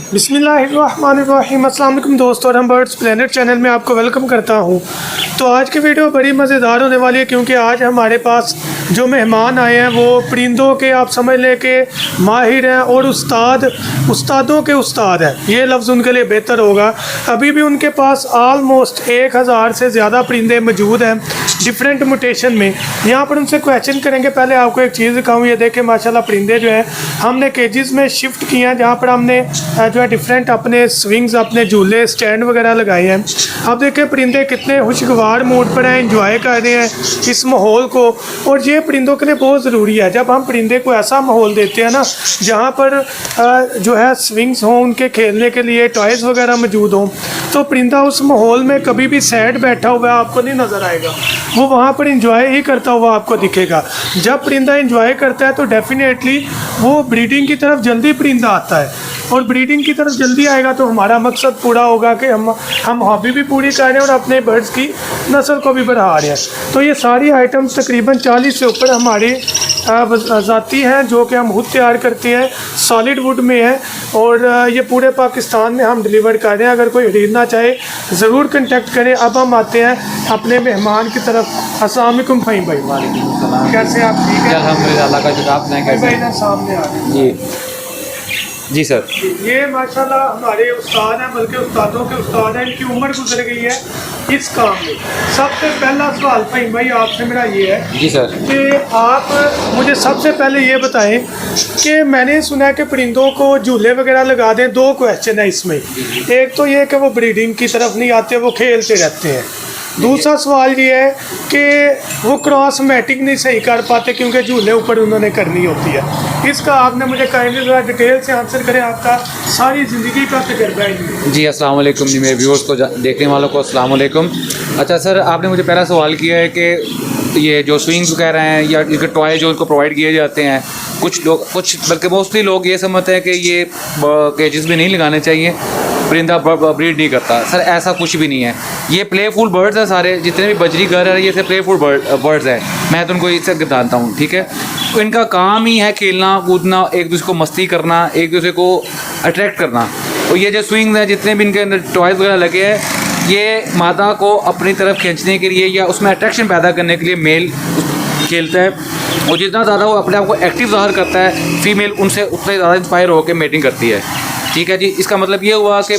बिस्मिल्लाहिर्रहमानिर्रहीम। अस्सलाम वालेकुम दोस्तों, और हम बर्ड्स प्लेनेट चैनल में आपको वेलकम करता हूं। तो आज की वीडियो बड़ी मज़ेदार होने वाली है क्योंकि आज हमारे पास जो मेहमान आए हैं वो परिंदों के आप समझ लें कि माहिर हैं और उस्तादों के उस्ताद हैं। ये लफ्ज़ उनके लिए बेहतर होगा। अभी भी उनके पास आलमोस्ट 1000 से ज़्यादा परिंदे मौजूद हैं डिफरेंट म्यूटेशन में। यहाँ पर उनसे क्वेश्चन करेंगे। पहले आपको एक चीज़ दिखाऊँ, ये देखें माशाल्लाह परिंदे जो हैं हमने केजेस में शिफ्ट किए हैं, जहाँ पर हमने जो है डिफरेंट अपने स्विंग्स, अपने झूले, स्टैंड वगैरह लगाए हैं। अब देखें परिंदे कितने खुशगवार मूड पर हैं, इंजॉय कर रहे हैं इस माहौल को, और ये परिंदों के लिए बहुत ज़रूरी है। जब हम परिंदे को ऐसा माहौल देते हैं ना जहाँ पर जो है स्विंग्स हों, उनके खेलने के लिए टॉयज़ वगैरह मौजूद हों, तो परिंदा उस माहौल में कभी भी सैड बैठा हुआ आपको नहीं नज़र आएगा। वो वहाँ पर इंजॉय ही करता हुआ आपको दिखेगा। जब परिंदा इंजॉय करता है तो डेफिनेटली वो ब्रीडिंग की तरफ जल्दी परिंदा आता है, और ब्रीडिंग की तरफ जल्दी आएगा तो हमारा मकसद पूरा होगा कि हम हॉबी भी पूरी कर रहे हैं और अपने बर्ड्स की नस्ल को भी बढ़ा रहे हैं। तो ये सारी आइटम्स तकरीबन 40 से ऊपर हमारी ज़ाती हैं जो कि हम खुद तैयार करते हैं, सॉलिड वुड में है, और ये पूरे पाकिस्तान में हम डिलीवर कर रहे हैं। अगर कोई खरीदना चाहे ज़रूर कॉन्टेक्ट करें। अब हम आते हैं अपने मेहमान की तरफ। अस्सलाम वालेकुम फ़हीम भाई। वालेकुम सलाम। कैसे आप? ठीक है अल्हम्दुलिल्लाह, अल्लाह का शुक्र। आप नहीं कैसे? भाई सामने आ रहे हैं। जी सर। ये माशाल्लाह हमारे उस्ताद हैं, बल्कि उस्तादों के उस्ताद हैं। इनकी उम्र गुजर गई है इस काम में। सबसे पहला सवाल फ़हीम भाई आपसे मेरा ये है जी सर कि आप मुझे सबसे पहले ये बताएं कि मैंने सुना है कि परिंदों को झूले वगैरह लगा दें। 2 क्वेश्चन है इसमें। एक तो ये कि वो ब्रीडिंग की तरफ नहीं आते, वो खेलते रहते हैं। दूसरा सवाल ये है कि वो क्रॉस मैटिंग नहीं सही कर पाते क्योंकि झूले ऊपर उन्होंने करनी होती है। इसका आपने मुझे काइंडली ज़रा डिटेल से आंसर करें। आपका सारी ज़िंदगी का तजर्बा है। जी अस्सलाम वालेकुम जी, मेरे व्यूअर्स को देखने वालों को अस्सलाम वालेकुम। अच्छा सर, आपने मुझे पहला सवाल किया है कि ये जो स्विंग्स कह रहे हैं या इनके टॉय जो उनको प्रोवाइड किए जाते हैं, कुछ बल्कि मोस्टली लोग ये समझते हैं कि ये केजेस में नहीं लगाने चाहिए, परिंदा ब्रीड नहीं करता। सर ऐसा कुछ भी नहीं है। ये प्लेफुल बर्ड्स हैं सारे, जितने भी बजरी घर है ये से प्लेफुल बर्ड्स हैं। मैं तो उनको इससे जानता हूँ, ठीक है। तो इनका काम ही है खेलना कूदना, एक दूसरे को मस्ती करना, एक दूसरे को अट्रैक्ट करना। और ये जो स्विंग्स हैं, जितने भी इनके अंदर टॉयज़ वगैरह लगे हैं, ये मादा को अपनी तरफ खींचने के लिए या उसमें अट्रैक्शन पैदा करने के लिए मेल खेलता है, और जितना ज़्यादा वो अपने आप को एक्टिव ज़ाहिर करता है, फीमेल उनसे उतने ज़्यादा इंस्पायर होकर मेटिंग करती है। ठीक है जी। इसका मतलब ये हुआ कि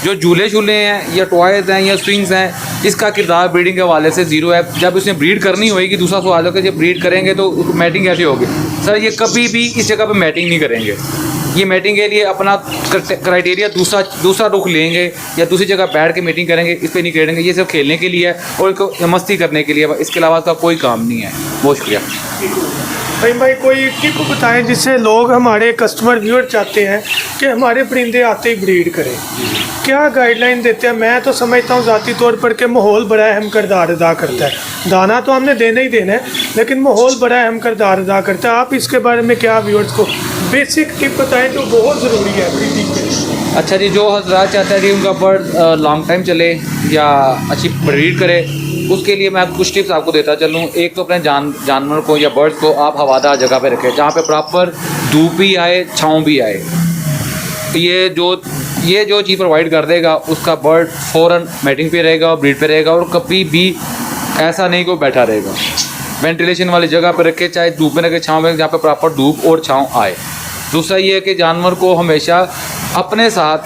जो झूले हैं या टॉयज़ हैं या स्विंग्स हैं, इसका किरदार ब्रीडिंग के हवाले से ज़ीरो है। जब उसने ब्रीड करनी होगी, दूसरा सवाल है कि जब ब्रीड करेंगे तो मैटिंग कैसे होगी। सर ये कभी भी इस जगह पे मैटिंग नहीं करेंगे। ये मैटिंग के लिए अपना क्राइटेरिया दूसरा रुख लेंगे या दूसरी जगह बैठ के मीटिंग करेंगे, इस पर नहीं करेंगे। ये सिर्फ खेलने के लिए है और इनको मस्ती करने के लिए, इसके अलावा इसका कोई काम नहीं है। बहुत शुक्रिया भाई कोई टिप बताएं जिससे लोग, हमारे कस्टमर व्यूअर चाहते हैं कि हमारे परिंदे आते ही ब्रीड करें। क्या गाइडलाइन देते हैं? मैं तो समझता हूँ ज़ाती तौर पर कि माहौल बड़ा अहम किरदार अदा करता है। दाना तो हमने देना ही देना है, लेकिन माहौल बड़ा अहम किरदार अदा करता है। आप इसके बारे में क्या व्यूअर्स को बेसिक टिप बताएं जो बहुत ज़रूरी है ब्रीडिंग के लिए? अच्छा जी, जो हजरात चाहते हैं कि उनका बर्ड लॉन्ग टाइम चले या अच्छी ब्रीड करे, उसके लिए मैं कुछ टिप्स आपको देता चलूँ। एक तो अपने जानवर को या बर्ड्स को आप हवादार जगह पे रखें जहाँ पे प्रॉपर धूप भी आए, छाँव भी आए। ये जो चीज़ प्रोवाइड कर देगा उसका बर्ड फ़ौरन मैटिंग पे रहेगा और ब्रीड पे रहेगा, और कभी भी ऐसा नहीं को बैठा रहेगा। वेंटिलेशन वाली जगह पर रखे, चाहे धूप में रखे, छाँव में, जहाँ पे प्रॉपर धूप और छाँव आए। दूसरा ये है कि जानवर को हमेशा अपने साथ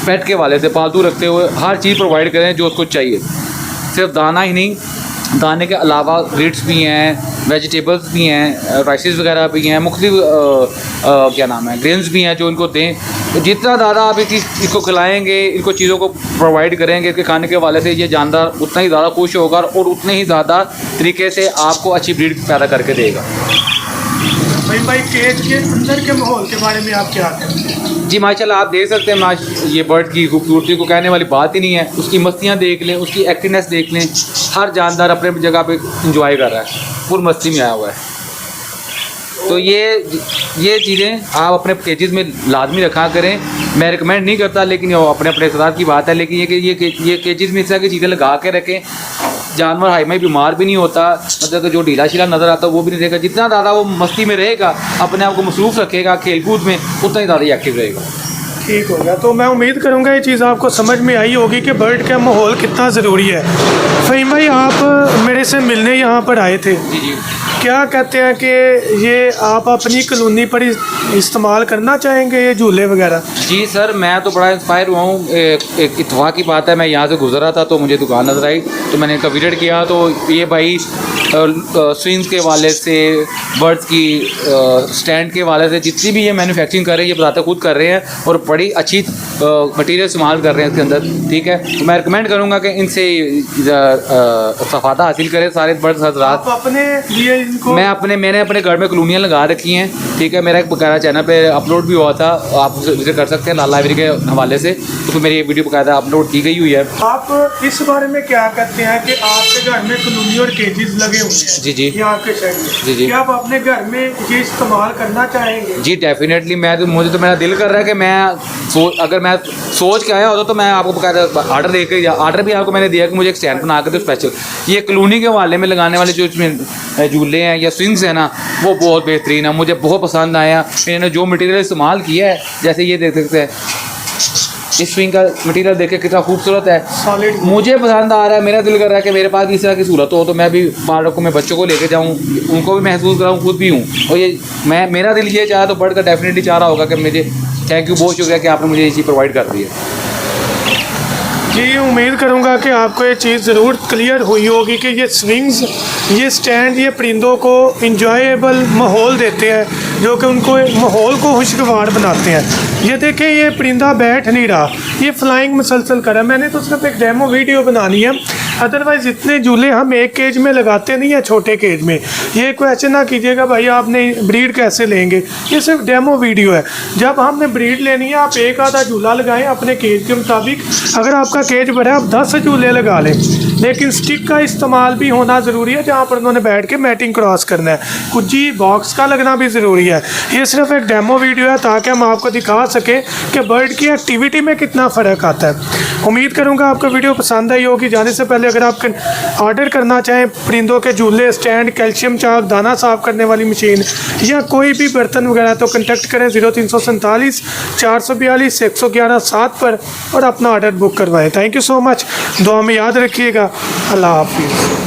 पेट के वाले से पालतू रखते हुए हर चीज़ प्रोवाइड करें जो उसको चाहिए। सिर्फ दाना ही नहीं, दाने के अलावा ग्रेट्स भी हैं, वेजिटेबल्स भी हैं, राइसेस वगैरह भी हैं, मुख्तलिफ ग्रेन्स भी हैं जो इनको दें। तो जितना ज़्यादा आप इसको खिलाएँगे, इनको चीज़ों को प्रोवाइड करेंगे इसके खाने के वाले से, ये जानदार उतना ही ज़्यादा खुश होगा और उतने ही ज़्यादा तरीके से आपको अच्छी ब्रीड पैदा करके देगा। भाई केज के अंदर के माहौल के बारे में आप क्या कहते हैं? जी माशाल्लाह, आप देख सकते हैं ये बर्ड की खूबसूरती को कहने वाली बात ही नहीं है। उसकी मस्तियाँ देख लें, उसकी एक्टिवनेस देख लें। हर जानदार अपने जगह पे इंजॉय कर रहा है, फुल मस्ती में आया हुआ है। तो ये चीज़ें आप अपने केजेस में लाजमी रखा करें। मैं रिकमेंड नहीं करता, लेकिन अपने अपने इस्तेमाल की बात है। लेकिन ये केजेस में इस तरह की चीज़ें लगा के रखें, जानवर हाई में बीमार भी नहीं होता, मतलब कि जो ढीला शीला नज़र आता है वो भी नहीं रहेगा। जितना ज़्यादा वो मस्ती में रहेगा, अपने आप को मसरूफ़ रखेगा खेल कूद में, उतना ही ज़्यादा एक्टिव रहेगा। ठीक हो गया। तो मैं उम्मीद करूंगा ये चीज़ आपको समझ में आई होगी कि बर्ड का माहौल कितना ज़रूरी है। फ़हीम भाई, आप मेरे से मिलने यहाँ पर आए थे, जी जी। क्या कहते हैं कि ये आप अपनी कॉलोनी पर इस्तेमाल करना चाहेंगे ये झूले वगैरह? जी सर, मैं तो बड़ा इंस्पायर हुआ हूँ। एक इत्तेफाक की बात है, मैं यहाँ से गुजर रहा था तो मुझे दुकान नज़र आई, तो मैंने इनका विजिट किया। तो ये भाई स्विंग्स के वाले से, बर्ड्स की स्टैंड के वाले से, जितनी भी ये मैन्युफैक्चरिंग कर रहे हैं ये बताते खुद कर रहे हैं और बड़ी अच्छी मटेरियल इस्तेमाल कर रहे हैं इसके अंदर। ठीक है, तो मैं रिकमेंड करूँगा कि इनसे सफ़ादा हासिल करें सारे बर्ड्स हज़रात। आप अपने लिए इनको? मैंने अपने घर में कॉलोनियाँ लगा रखी हैं। ठीक है, मेरा एक बकायदा चैनल पे अपलोड भी हुआ था, आप उसे विजिट कर सकते हैं लाला लाइब्रेरी के हवाले से, तो मेरी ये वीडियो बकायदा अपलोड की गई हुई है। आप इस बारे में क्या कहते हैं कि आपके घर में कॉलोनी और केजेस लगे हुए हैं? जी जी। ये आपके शहर में? जी जी। क्या आप अपने घर में ये इस्तेमाल करना चाहेंगे? जी डेफिनेटली। मुझे तो मेरा दिल कर रहा है कि अगर मैं सोच के आया होता तो मैं आपको बकायदा ऑर्डर भी आपको मैंने दिया कि मुझे एक स्टैंड बना कर दो स्पेशल। ये कॉलोनी के हवाले में लगाने वाले जो इसमें झूले हैं या स्विंग्स हैं ना, वो बहुत बेहतरीन है, मुझे बहुत पसंद आया। इन्होंने जो मटेरियल इस्तेमाल किया है, जैसे ये देख सकते हैं, इस स्विंग का मटेरियल देखे कितना खूबसूरत है, सॉलिड, मुझे पसंद आ रहा है। मेरा दिल कर रहा है कि मेरे पास भी इस तरह की सूरत हो तो मैं भी बालकों को, मैं बच्चों को लेके जाऊँ, उनको भी महसूस कराऊँ, खुद भी हूँ। और ये मेरा दिल ये चाहा तो बर्ड का डेफिनेटली चाह रहा होगा कि मुझे थैंक यू, बहुत शुक्रिया कि आपने मुझे ये चीज़ प्रोवाइड कर दी है। जी, उम्मीद करूंगा कि आपको ये चीज़ ज़रूर क्लियर हुई होगी कि ये स्विंग्स, ये स्टैंड, ये परिंदों को इंजॉयबल माहौल देते हैं, जो कि उनको माहौल को खुशगवार बनाते हैं। ये देखें, ये परिंदा बैठ नहीं रहा, ये फ्लाइंग मुसलसल कर रहा है। मैंने तो सिर्फ एक डेमो वीडियो बनानी है, अदरवाइज़ इतने झूले हम एक केज में लगाते नहीं हैं, छोटे केज में। ये कोई ऐसे ना कीजिएगा भाई आपने ब्रीड कैसे लेंगे, ये सिर्फ डेमो वीडियो है। जब हमने ब्रीड लेनी है, आप एक आधा झूला लगाएं अपने केज के मुताबिक। अगर आपका केज बड़ा है, आप 10 झूले लगा लें, लेकिन स्टिक का इस्तेमाल भी होना ज़रूरी है जहाँ पर उन्होंने बैठ के मैटिंग क्रॉस करना है। कुछ बॉक्स का लगना भी ज़रूरी है। ये सिर्फ एक डेमो वीडियो है ताकि हम आपको दिखा सकें कि बर्ड की एक्टिविटी में कितना फ़र्क आता है। उम्मीद करूँगा आपको वीडियो पसंद आई होगी। जाने से पहले अगर आप ऑर्डर करना चाहें परिंदों के झूले, स्टैंड, कैल्शियम चाक, दाना साफ़ करने वाली मशीन या कोई भी बर्तन वगैरह, तो कॉन्टैक्ट करें 0347 442 111 7 पर और अपना ऑर्डर बुक करवाएं। Thank you so much. दुआ में याद रखिएगा। अल्लाह हाफिज़।